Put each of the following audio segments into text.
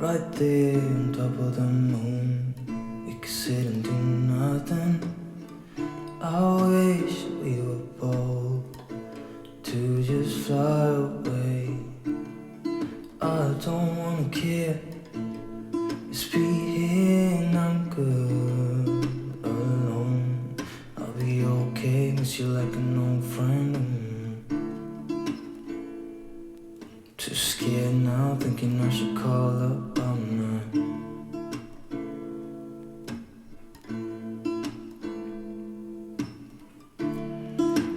Right there on top of the moon, we could sit and do nothing. I wish we were bold to just fly away. I don't wanna care, just be here and I'm good alone. I'll be okay, miss you like an old friend. Too scared now, thinking I should call up all night.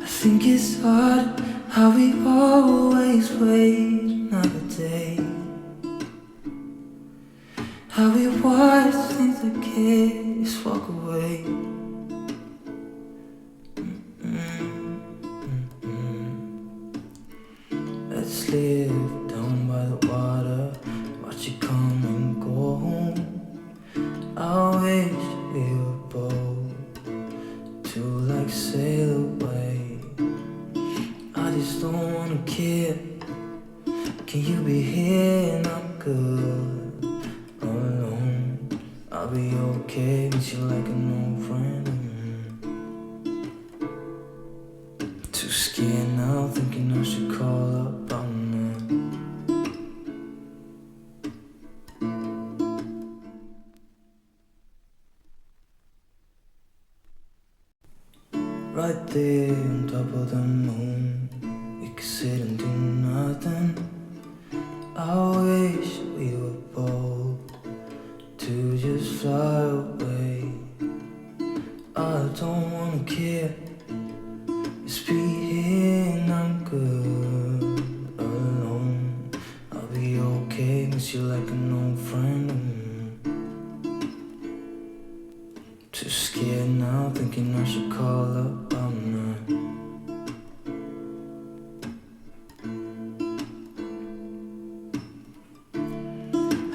I think it's hard how we always wait another day, how we watch things that can't just walk away. Let's live down by the water, watch it come and go home. I wish we were bold to like sail away. I just don't wanna care. Can you be here and I'm good alone? I'll be okay, miss you like an old friend. Too scared now, thinking I should call up all night. Right there on top of the moon, we could sit and do nothing. I wish we were bold to just fly away. I don't wanna care, just be here and I'm good alone. I'll be okay, miss you like an old friend. Too scared now, thinking I should call up all night.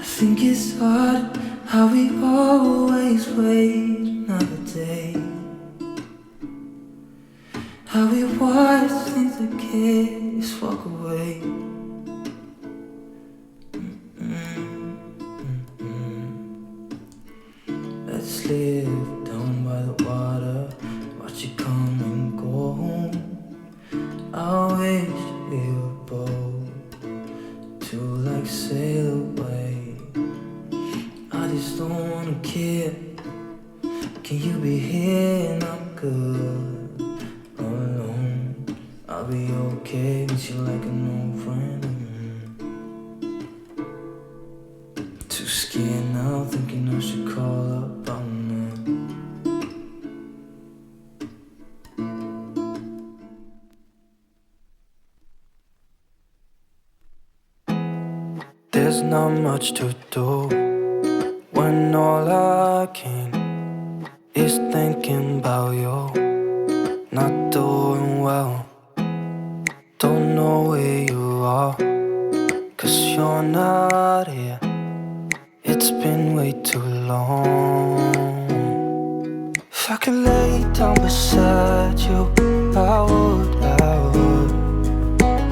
I think it's hard how we always wait another day, how we watch things that can't just walk away. Let's live down by the water, watch it come and go home. I wish we were bold to like sail away. I just don't wanna care. Can you be here and I'm good alone? I'll be okay, miss you like an old friend. Too scared now, thinking I should call up all night. There's not much to do when all I can is thinking about you. Not doing well, don't know where you are, 'cause you're not here. It's been way too long. If I could lay down beside you, I would.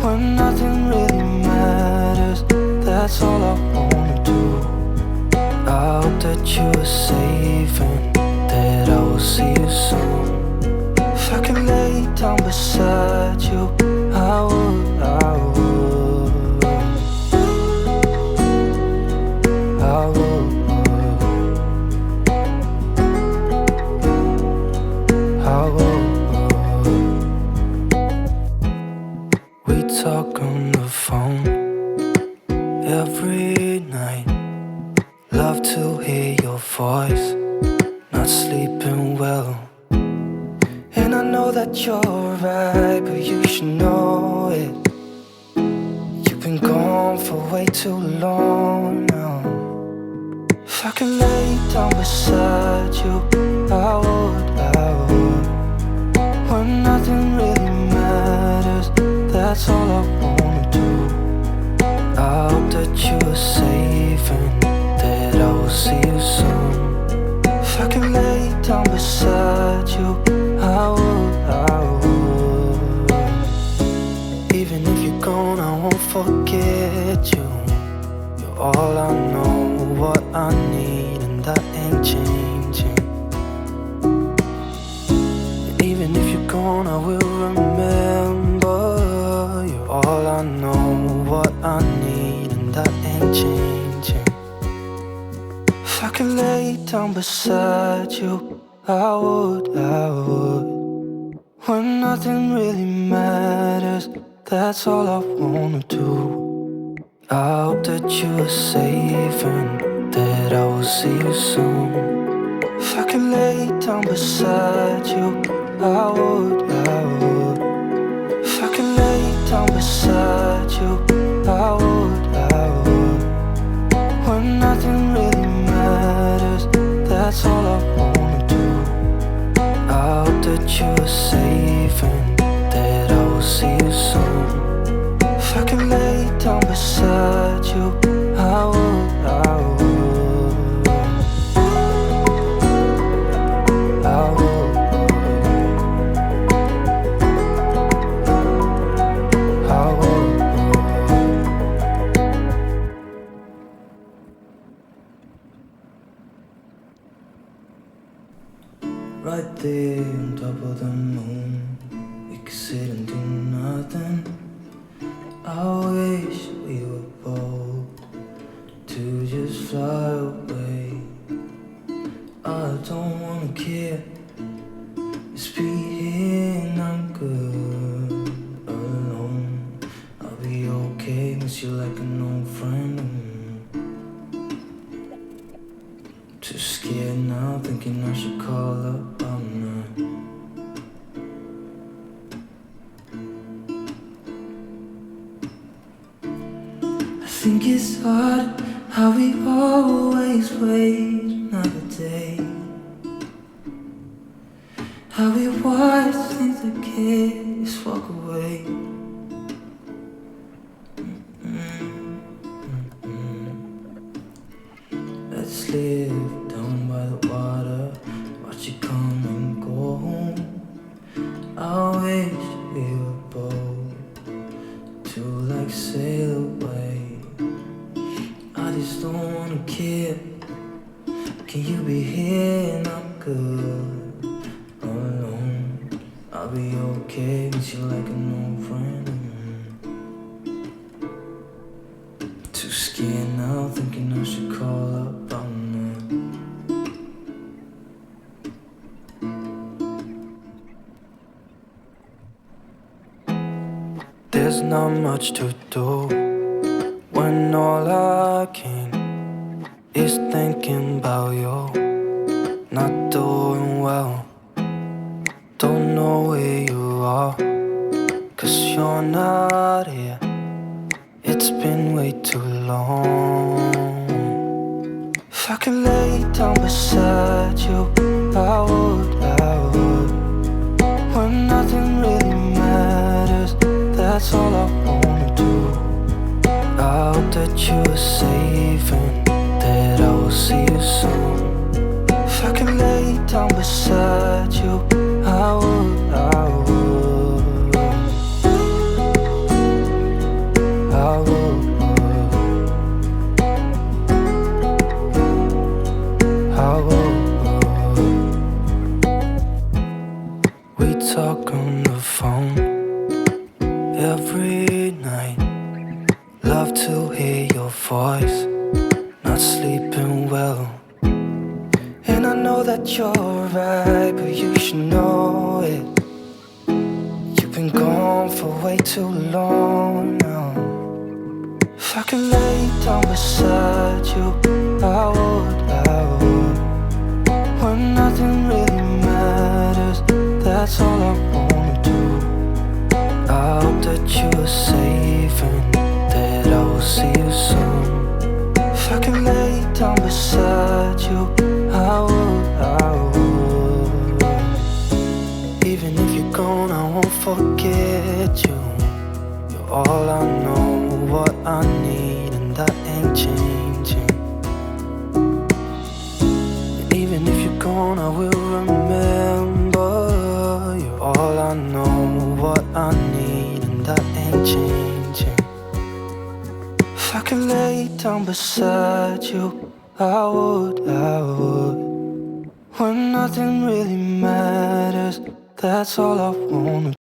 When nothing really matters, that's all I wanna do. I hope that you are safe and that I will see you soon. If I could lay down beside you, I would. We talk on the phone every night. Love to hear your voice, not sleeping well. And I know that you're right, but you should know it. You've been gone for way too long now. If I could lay down beside you, I would. When nothing really matters, that's all I wanna do. I hope that you are safe and that I will see you soon. If I could lay down beside you, I would. Even if you're gone, I won't forget you. You're all I know. what I need, and that ain't changing. And even if you're gone, I will remember. You're all I know, what I need, and that ain't changing. If I could lay down beside you, I would. When nothing really matters, that's all I wanna do. I hope that you are safe and that I will see you soon. If I could lay down beside you, I would. If I could lay down beside you, I would. When nothing really matters, that's all I wanna do. I hope that you are safe and that I will see you soon. If I could lay down beside you, I would. Right there on top of the moon, we could sit and do nothing. I wish we were bold to just fly away. I don't wanna care, just be here and I'm good alone. I'll be okay, miss you like an old friend. Too scared now, thinking I should call up. I'm not. I think it's hard how we always wait another day. How we watch things that kids walk away. Let's live down by the water, watch it come and go home. I wish we were bold to like sail away. I just don't wanna care. Can you be here and I'm good alone? I'll be okay, miss you like an old friend. Too scared now, thinking I should call up. I'm not. There's not much to do when all I can is thinking about you. Not doing well, don't know where you are, 'cause you're not here. It's been way too long. If I could lay down beside you, I would. When nothing really matters, that's all I wanna do. I hope that you are safe and that I will see you soon. If I could lay down beside you, I would. I would. I would. We talk on the phone every night. Love to hear your voice, not sleeping well. And I know that you're right, but you should know it. You've been gone for way too long now. If I could lay down beside you, I would. When nothing really matters, that's all I wanna do. I hope that you are safe and that I will see you soon. If I could lay down beside you, I would. Even if you're gone, I won't forget you. You're all I know, what I need, and that ain't changing. And even if you're gone, I will remember. You're all I know, what I need, and that ain't changing. If I could lay down beside you, I would. When nothing really matters, that's all I wanna